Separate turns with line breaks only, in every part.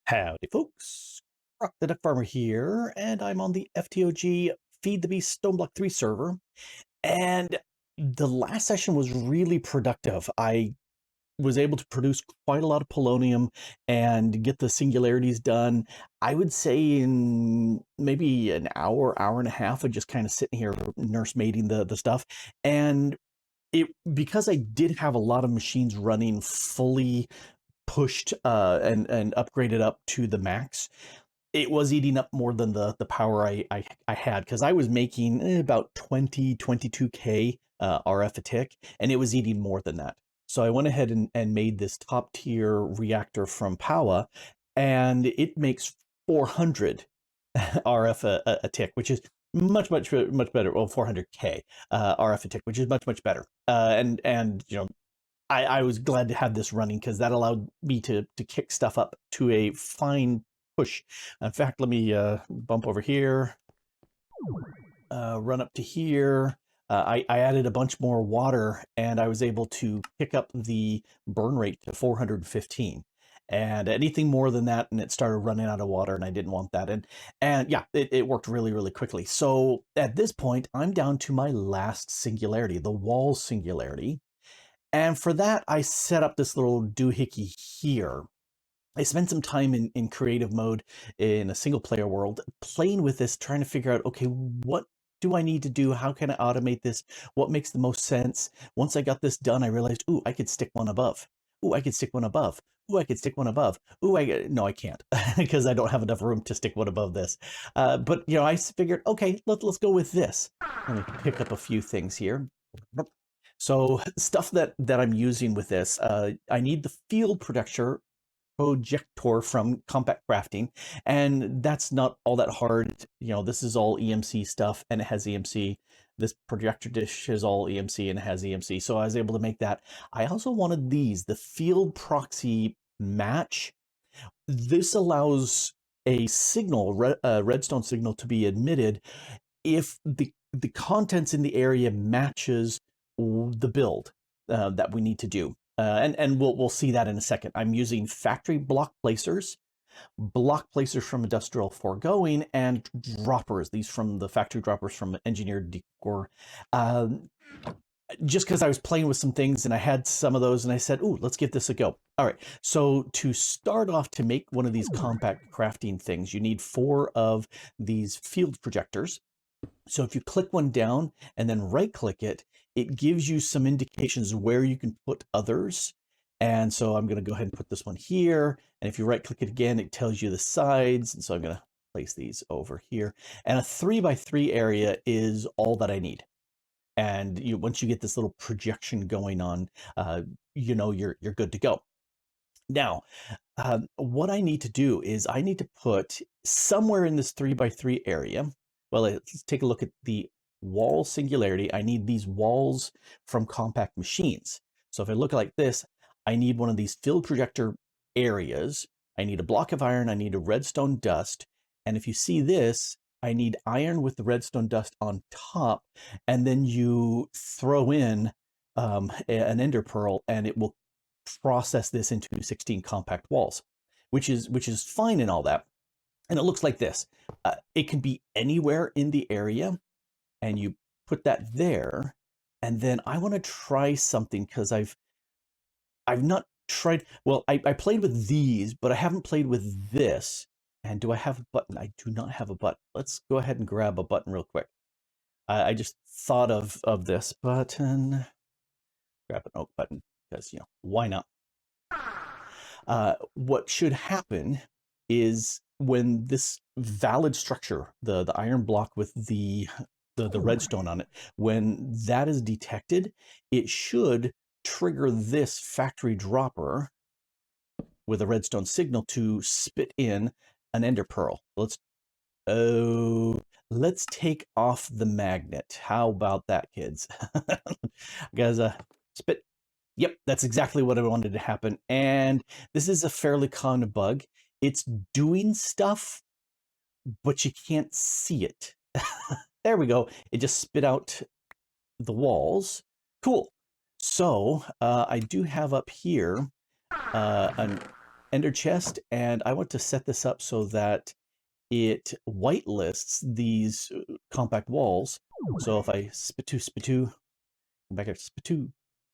Howdy, folks. Grok the DuckFarmer here, and I'm on the FTOG FTB Stoneblock 3 server. And the last session was really productive. I was able to produce quite a lot of polonium and get the singularities done. I would say in maybe an hour, hour and a half of just kind of sitting here nursemaiding the stuff. And because I did have a lot of machines running fully pushed and upgraded up to the max, it was eating up more than the power I had, because I was making about 22K RF a tick, and it was eating more than that. So I went ahead and made this top tier reactor from Power, and it makes 400 RF a tick, which is much better. Well, 400K RF a tick, which is much better. And you know, I was glad to have this running, because that allowed me to kick stuff up to a fine push. In fact, let me bump over here, run up to here. I added a bunch more water, and I was able to pick up the burn rate to 415. And anything more than that, and it started running out of water, and I didn't want that. And yeah, it worked really quickly. So at this point, I'm down to my last singularity, the Wall Singularity. And for that, I set up this little doohickey here. I spent some time in creative mode in a single player world, playing with this, trying to figure out, okay, what do I need to do? How can I automate this? What makes the most sense? Once I got this done, I realized, ooh, I could stick one above. Ooh, I could stick one above. Ooh, I could stick one above. Ooh, no, I can't, because I don't have enough room to stick one above this. But, you know, I figured, okay, let's go with this. Let me pick up a few things here. So stuff that I'm using with this, I need the field projector from Compact Crafting, and that's not all that hard. You know, this is all EMC stuff, and it has EMC. This projector dish is all EMC and it has EMC, so I was able to make that. I also wanted the field proxy match. This allows a signal, redstone signal, to be emitted if the contents in the area matches the build that we need to do. And we'll see that in a second. I'm using factory block placers from Industrial Foregoing, and droppers. These from the factory droppers from Engineered Decor. Just because I was playing with some things and I had some of those, and I said, ooh, let's give this a go. All right, so to start off, to make one of these compact crafting things, you need 4 of these field projectors. So if you click one down and then right click it, it gives you some indications where you can put others. And so I'm going to go ahead and put this one here. And if you right click it again, it tells you the sides. And so I'm going to place these over here. And a 3x3 area is all that I need. And once you get this little projection going on, you know, you're good to go. Now, what I need to do is I need to put somewhere in this 3x3 area. Well, let's take a look at the Wall Singularity. I need these walls from Compact Machines. So if I look like this, I need one of these field projector areas. I need a block of iron. I need a redstone dust. And if you see this, I need iron with the redstone dust on top. And then you throw in an ender pearl, and it will process this into 16 compact walls, which is fine and all that. And it looks like this. It can be anywhere in the area, and you put that there. And then I want to try something, because I've not tried. Well, I played with these, but I haven't played with this. And do I have a button? I do not have a button. Let's go ahead and grab a button real quick. I just thought of this button. Grab an oak button, because, you know, why not? What should happen is, when this valid structure, the iron block with the redstone on it, when that is detected, it should trigger this factory dropper with a redstone signal to spit in an ender pearl. Let's take off the magnet. How about that, kids? Guys, spit. Yep, that's exactly what I wanted to happen. And this is a fairly common bug. It's doing stuff, but you can't see it. There we go. It just spit out the walls. Cool. So I do have up here ender chest, and I want to set this up so that it whitelists these compact walls. So if I spitoo, back here, spitoo,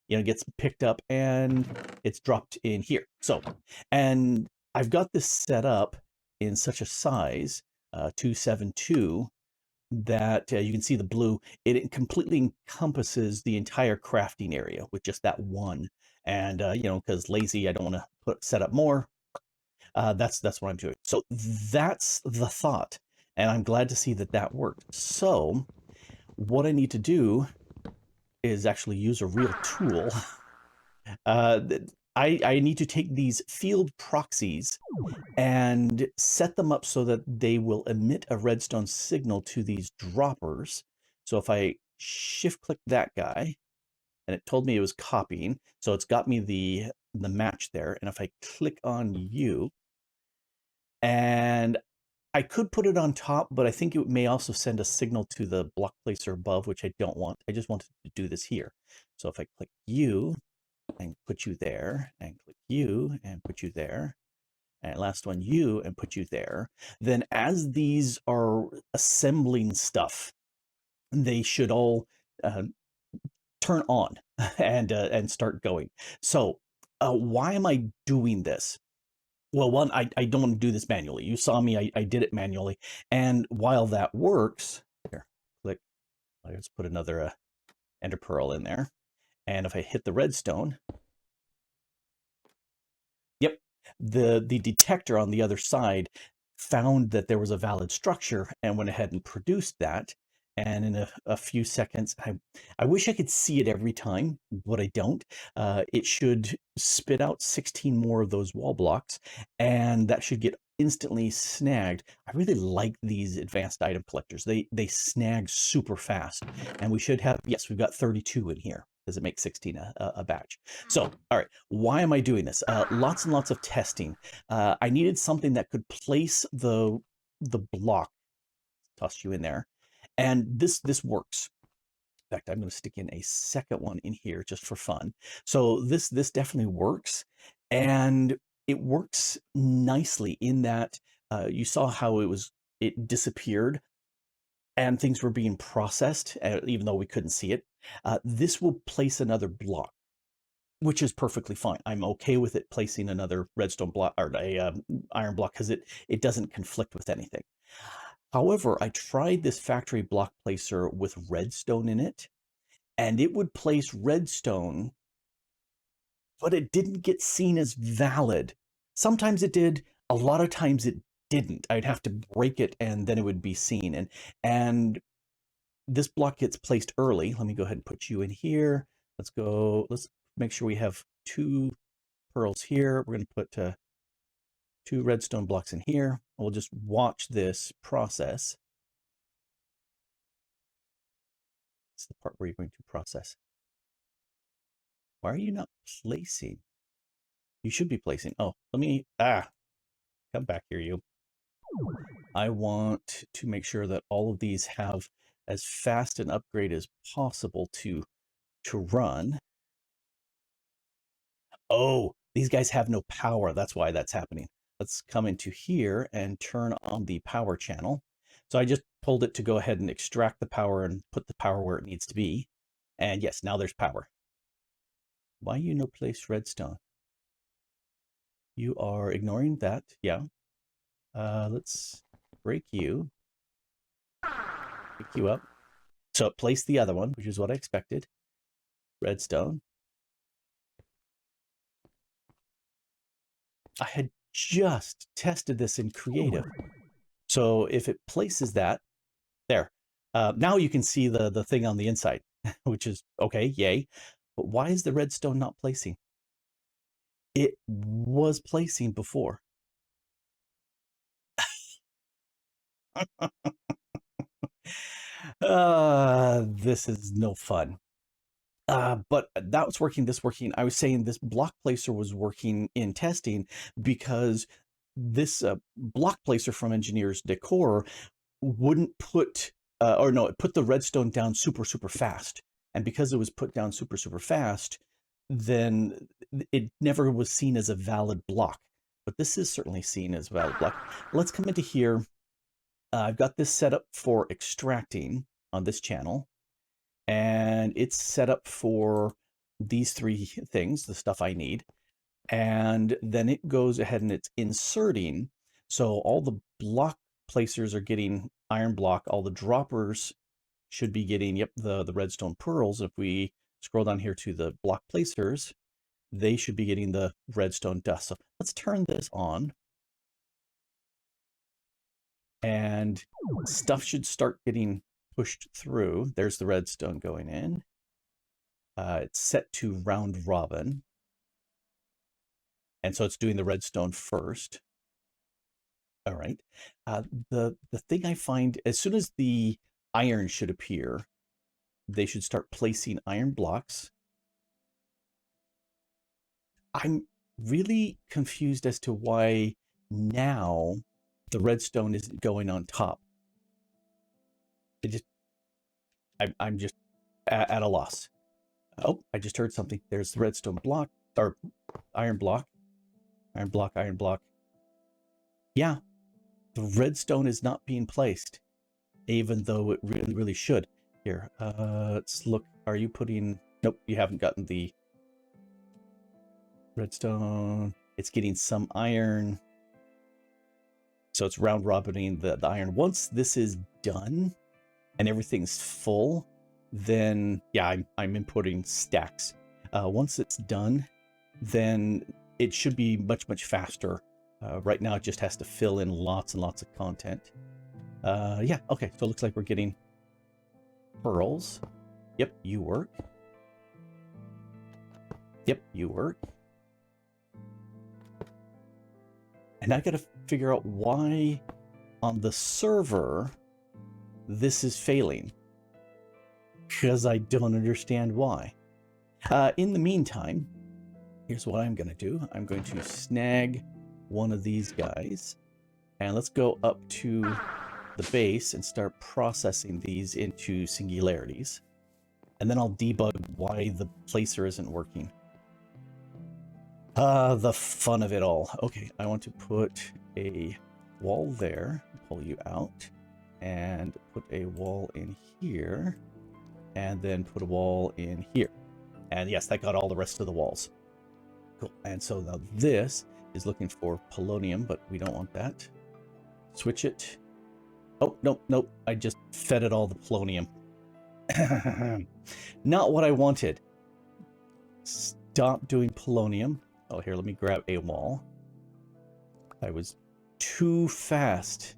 it gets picked up and it's dropped in here. So, and I've got this set up in such a size, 272, that you can see the blue. It completely encompasses the entire crafting area with just that one. And because lazy, I don't want to set up more. That's what I'm doing. So that's the thought, and I'm glad to see that that worked. So what I need to do is actually use a real tool. I need to take these field proxies and set them up so that they will emit a redstone signal to these droppers. So if I shift click that guy, and it told me it was copying, so it's got me the match there. And if I click on you, and I could put it on top, but I think it may also send a signal to the block placer above, which I don't want. I just wanted to do this here. So if I click you and put you there, and click you and put you there, and last one you and put you there, then as these are assembling stuff, they should all turn on and start going. So why am I doing this? Well, one, I don't want to do this manually. You saw me, I did it manually. And while that works, here, click, let's put another ender pearl in there. And if I hit the redstone, yep, the detector on the other side found that there was a valid structure and went ahead and produced that. And in a few seconds, I wish I could see it every time, but I don't. It should spit out 16 more of those wall blocks, and that should get instantly snagged. I really like these advanced item collectors. They snag super fast, and we should have, yes, we've got 32 in here. Does it make 16 a batch? So, all right, why am I doing this? Lots and lots of testing. I needed something that could place the block. Toss you in there. And this works. In fact, I'm going to stick in a second one in here just for fun. So this definitely works, and it works nicely in that you saw how it disappeared and things were being processed, even though we couldn't see it. This will place another block, which is perfectly fine. I'm okay with it placing another redstone block or a iron block because it doesn't conflict with anything. However, I tried this factory block placer with redstone in it, and it would place redstone, but it didn't get seen as valid. Sometimes it did, a lot of times it didn't. I'd have to break it and then it would be seen. And this block gets placed early. Let me go ahead and put you in here. Let's make sure we have 2 pearls here. We're going to put 2 redstone blocks in here. We'll just watch this process. It's the part where you're going to process. Why are you not placing? You should be placing. Oh, let me, come back here, you. I want to make sure that all of these have as fast an upgrade as possible to run. Oh, these guys have no power. That's why that's happening. Let's come into here and turn on the power channel. So I just told it to go ahead and extract the power and put the power where it needs to be. And yes, now there's power. Why you no place redstone? You are ignoring that. Yeah. Let's break you. Pick you up. So place the other one, which is what I expected. Redstone. I had just tested this in creative. So if it places that there, now you can see the thing on the inside, which is okay, yay. But why is the redstone not placing? It was placing before. This is no fun. But that was working, this working. I was saying this block placer was working in testing because this block placer from Engineers Decor wouldn't put, or no, it put the redstone down super, super fast. And because it was put down super, super fast, then it never was seen as a valid block. but this is certainly seen as valid block. Let's come into here. I've got this set up for extracting on this channel, and it's set up for these three things, the stuff I need. And then it goes ahead and it's inserting. So all the block placers are getting iron block. All the droppers should be getting, yep, the redstone pearls. If we scroll down here to the block placers, they should be getting the redstone dust. So let's turn this on. And stuff should start getting pushed through. There's the redstone going in. It's set to round robin. And so it's doing the redstone first. All right. The thing I find, as soon as the iron should appear, they should start placing iron blocks. I'm really confused as to why now the redstone isn't going on top. I'm just at a loss. Oh, I just heard something. There's the redstone block, or iron block. Iron block, iron block. Yeah, the redstone is not being placed, even though it really, really should. Here, let's look. Are you putting... Nope, you haven't gotten the redstone. It's getting some iron. So it's round robining the iron. Once this is done and everything's full, then yeah, I'm inputting stacks. Once it's done, then it should be much, much faster. Right now it just has to fill in lots and lots of content. Yeah, okay, so it looks like we're getting pearls. Yep, you work. Yep, you work. And I gotta figure out why on the server this is failing. Because I don't understand why. In the meantime, here's what I'm gonna do. I'm going to snag one of these guys, and let's go up to the base and start processing these into singularities. And then I'll debug why the placer isn't working. The fun of it all. Okay, I want to put a wall there, pull you out, and put a wall in here, and then put a wall in here. And yes, that got all the rest of the walls. Cool. And so now this is looking for polonium, but we don't want that. Switch it. Oh, nope, nope. I just fed it all the polonium. Not what I wanted. Stop doing polonium. Oh, here, let me grab a wall. I was too fast.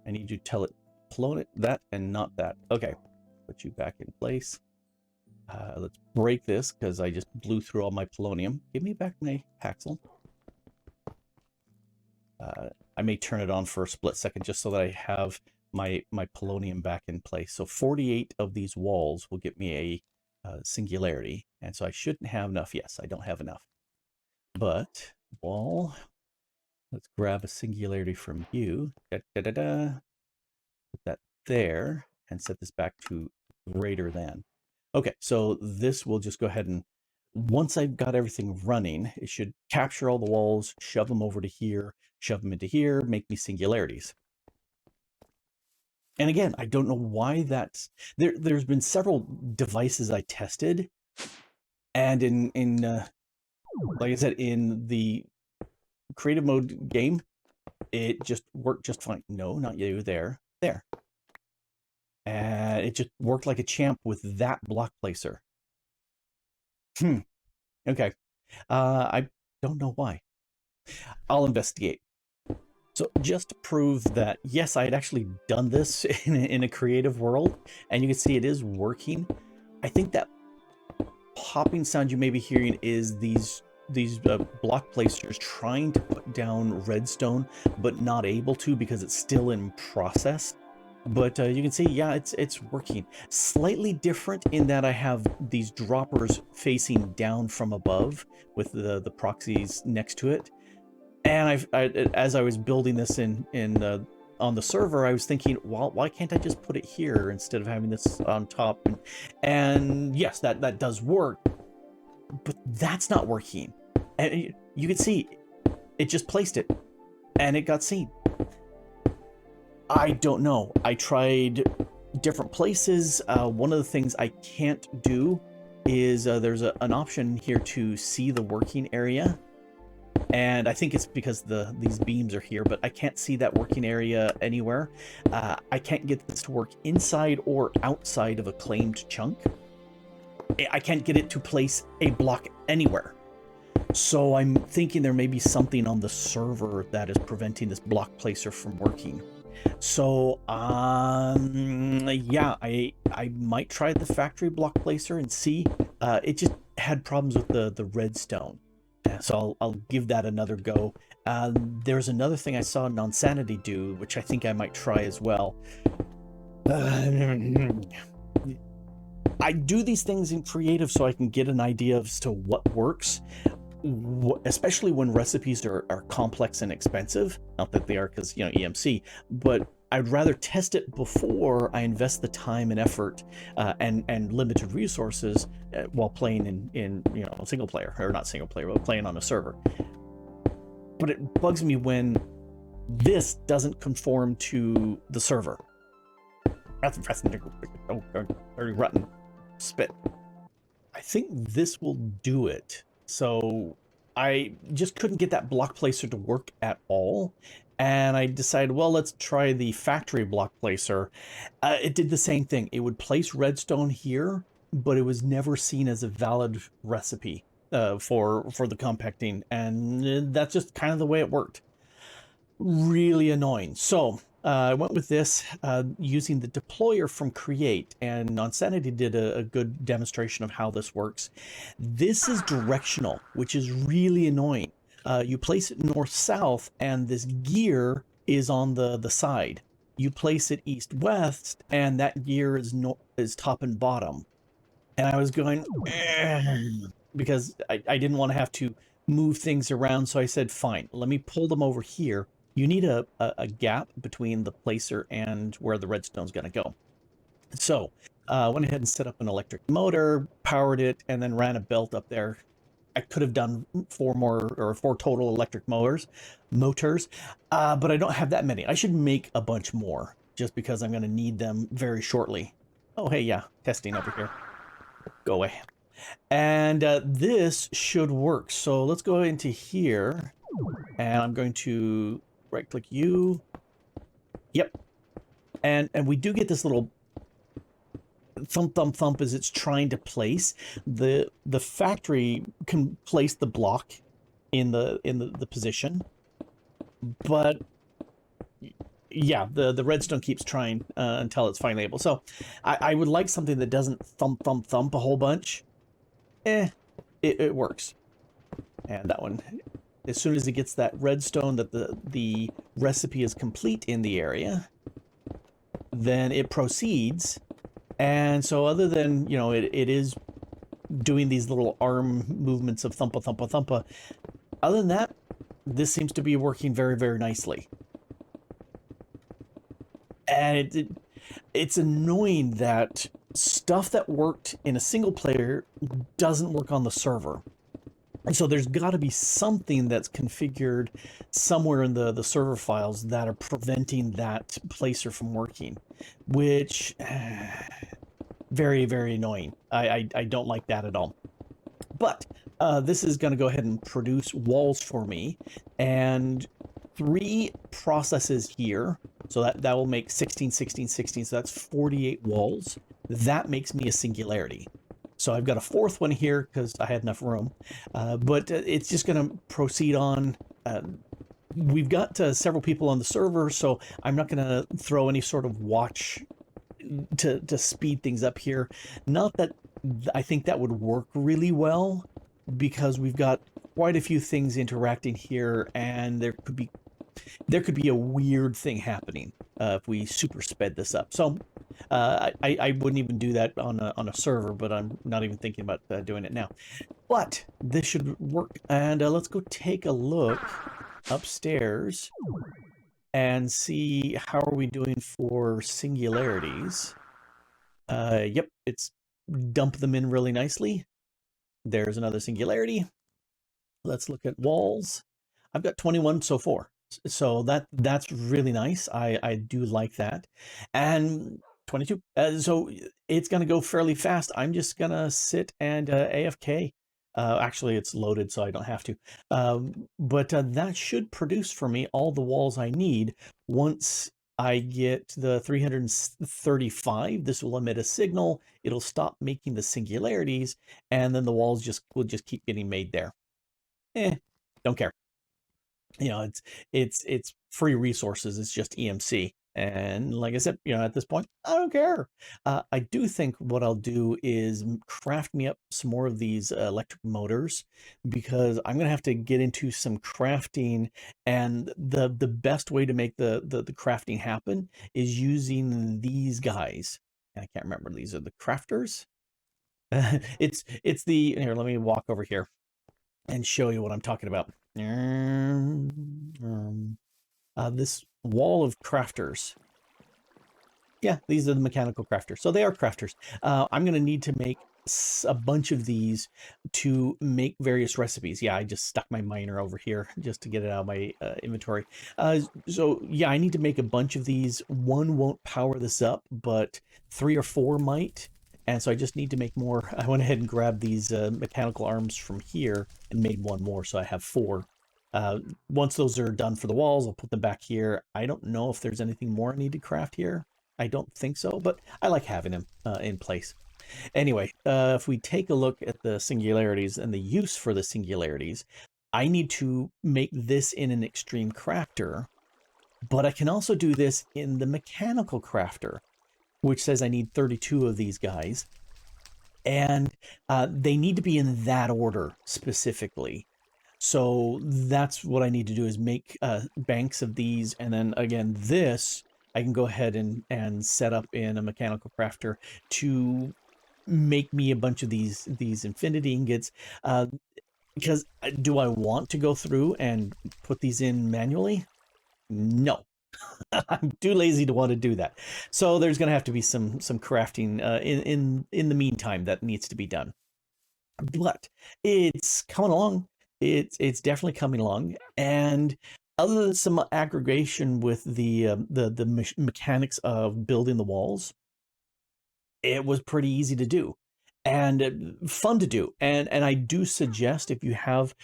I need you to tell it polonium that and not that. Okay, put you back in place. Let's break this because I just blew through all my polonium. Give me back my Paxel. I may turn it on for a split second just so that I have my polonium back in place. So 48 of these walls will get me a singularity. And so I shouldn't have enough. Yes, I don't have enough. But wall, let's grab a singularity from you. Put that there and set this back to greater than. Okay, so this will just go ahead and once I've got everything running, it should capture all the walls, shove them over to here, shove them into here, make me singularities. And again, I don't know why that's... There's been several devices I tested, and in like I said, in the creative mode game, it just worked just fine. No, not you, there. And it just worked like a champ with that block placer. Okay. I don't know why. I'll investigate. So just to prove that, yes, I had actually done this in a creative world, and you can see it is working. I think that popping sound you may be hearing is these block placers trying to put down redstone, but not able to because it's still in process. But you can see, yeah, it's working. Slightly different in that I have these droppers facing down from above with the proxies next to it. And as I was building this on the server, I was thinking, well, why can't I just put it here instead of having this on top? And yes, that does work, but that's not working. And you can see It just placed it, and it got seen. I don't know. I tried different places. One of the things I can't do is there's an option here to see the working area. And I think it's because these beams are here, but I can't see that working area anywhere. I can't get this to work inside or outside of a claimed chunk. I can't get it to place a block anywhere. So I'm thinking there may be something on the server that is preventing this block placer from working. So yeah, I might try the factory block placer and see. It just had problems with the redstone. So I'll give that another go. There's another thing I saw Nonsanity do, which I think I might try as well. I do these things in creative so I can get an idea as to what works, especially when recipes are complex and expensive. Not that they are, because, you know, EMC, but I'd rather test it before I invest the time and effort and limited resources while playing in you know, single player, or not single player, but playing on a server. But it bugs me when this doesn't conform to the server. That's very rotten spit. I think this will do it. So I just couldn't get that block placer to work at all. And I decided, well, let's try the factory block placer. It did the same thing. It would place redstone here, but it was never seen as a valid recipe for the compacting. And that's just kind of the way it worked. Really annoying. So I went with this using the deployer from Create, and Nonsanity did a good demonstration of how this works. This is directional, which is really annoying. You place it north-south, and this gear is on the side. You place it east-west, and that gear is top and bottom. And I was going, because I didn't want to have to move things around, so I said, fine, let me pull them over here. You need a gap between the placer and where the redstone's going to go. So went ahead and set up an electric motor, powered it, and then ran a belt up there. I could have done four total electric motors, but I don't have that many. I should make a bunch more just because I'm going to need them very shortly. Oh, hey, yeah, testing over here. Go away. And this should work. So let's go into here, and I'm going to right-click you. Yep. And we do get this little thump thump thump as it's trying to place. The factory can place the block in the position, but yeah, the redstone keeps trying until it's finally able. So I would like something that doesn't thump thump thump a whole bunch. It works. And that one, as soon as it gets that redstone that the recipe is complete in the area, then it proceeds. And so other than, you know, it is doing these little arm movements of thumpa thumpa thumpa, other than that, this seems to be working very, very nicely. And it's annoying that stuff that worked in a single player doesn't work on the server. And so there's got to be something that's configured somewhere in the server files that are preventing that placer from working, which very, very annoying. I don't like that at all. But this is going to go ahead and produce walls for me, and 3 processes here. So that will make 16, 16, 16. So that's 48 walls. That makes me a singularity. So I've got a 4th one here because I had enough room, but it's just going to proceed on. We've got several people on the server, so I'm not going to throw any sort of watch to speed things up here. Not that I think that would work really well, because we've got quite a few things interacting here, and there could be a weird thing happening if we super sped this up. So I wouldn't even do that on a server, but I'm not even thinking about doing it now. But this should work, and let's go take a look upstairs and see how are we doing for singularities. Yep, it's dump them in really nicely. There's another singularity. Let's look at walls. I've got 21 so far. So that's really nice. I do like that. And 22. So it's going to go fairly fast. I'm just going to sit and AFK. Actually, it's loaded, so I don't have to. But that should produce for me all the walls I need. Once I get the 335, this will emit a signal. It'll stop making the singularities, and then the walls will just keep getting made there. Don't care. It's free resources. It's just EMC. And like I said, at this point, I don't care. I do think what I'll do is craft me up some more of these electric motors, because I'm gonna have to get into some crafting, and the best way to make the crafting happen is using these guys. I can't remember. These are the crafters. It's the here. Let me walk over here and show you what I'm talking about. This wall of crafters. Yeah, these are the mechanical crafters. So they are crafters. I'm going to need to make a bunch of these to make various recipes. Yeah, I just stuck my miner over here just to get it out of my inventory. So yeah, I need to make a bunch of these. One won't power this up, but 3 or 4 might. And so I just need to make more. I went ahead and grabbed these mechanical arms from here and made one more, so I have 4. Once those are done for the walls, I'll put them back here. I don't know if there's anything more I need to craft here. I don't think so, but I like having them in place. Anyway, if we take a look at the singularities and the use for the singularities, I need to make this in an extreme crafter, but I can also do this in the mechanical crafter, which says I need 32 of these guys. And they need to be in that order specifically. So that's what I need to do, is make banks of these. And then again, this I can go ahead and set up in a mechanical crafter to make me a bunch of these infinity ingots. Because do I want to go through and put these in manually? No. I'm too lazy to want to do that. So there's going to have to be some crafting in the meantime that needs to be done. But it's coming along. It's definitely coming along. And other than some aggregation with the mechanics of building the walls, it was pretty easy to do and fun to do. And I do suggest, if you have,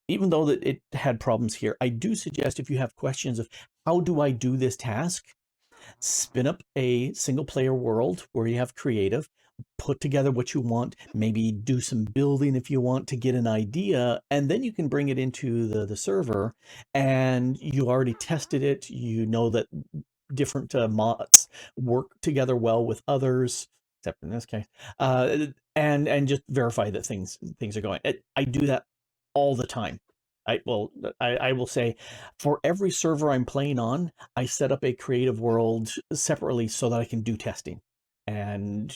even though that it had problems here, I do suggest, if you have questions of how do I do this task, spin up a single player world where you have creative, put together what you want, maybe do some building if you want to get an idea, and then you can bring it into the server, and you already tested it. You know that different mods work together well with others, except in this case, and just verify that things are going. I do that all the time. I will say, for every server I'm playing on, I set up a creative world separately so that I can do testing, and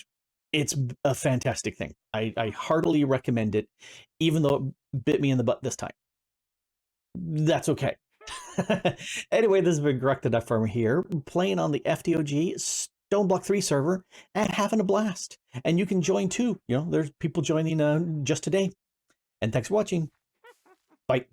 it's a fantastic thing. I heartily recommend it, even though it bit me in the butt this time. That's okay. Anyway, this has been Grok the DuckFarmer here, playing on the FTOG Stoneblock 3 server and having a blast. And you can join too. There's people joining just today. And thanks for watching. Bye.